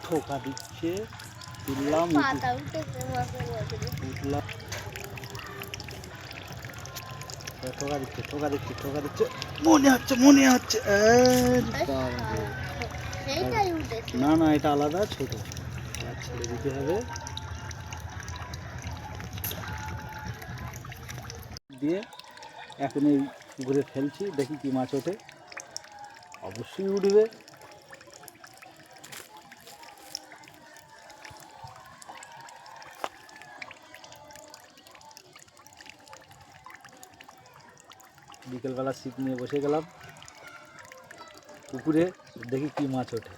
ঠোকা দিচ্ছে, তুললাম উঠলাম, ঠোকা দিচ্ছে, মনে হচ্ছে না না, এটা আলাদা, ছোট ছেড়ে দিতে হবে। দিয়ে এখন এই পুকুরে ফেলছি, দেখি কি মাছ ওঠে। অবশ্যই উঠবে। বিকেলবেলা ছিপ নিয়ে বসে গেলাম পুকুরে, দেখি কি মাছ ওঠে।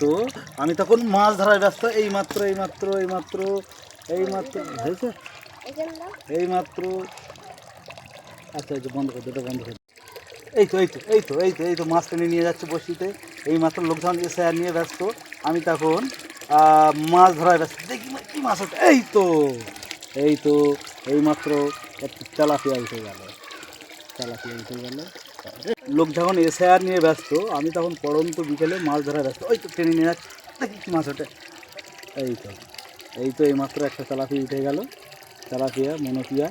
তো আমি তখন মাছ ধরায় ব্যস্ত, এইমাত্র হয়েছে, এইমাত্র। আচ্ছা আচ্ছা, বন্ধ করে এটা বন্ধ করে। এই তো মাছ টেনে নিয়ে যাচ্ছে বসিতে। এইমাত্র লোকজন এসে আর নিয়ে ব্যস্ত, আমি তখন মাছ ধরায় ব্যস্ত, দেখি কি মাছ ওঠে। এইমাত্র একটু তেলাপিয়া উঠে গেল। লোক যখন এসে আর নিয়ে ব্যস্ত, আমি তখন পড়ন্ত বিকেলে মাছ ধরায় ব্যস্ত। ওই তো টেনে নিয়ে যাচ্ছে, দেখি কি মাছ ওঠে। এইমাত্র একটা তেলাপিয়া উঠে গেল, তেলাপিয়া মনোপিয়া।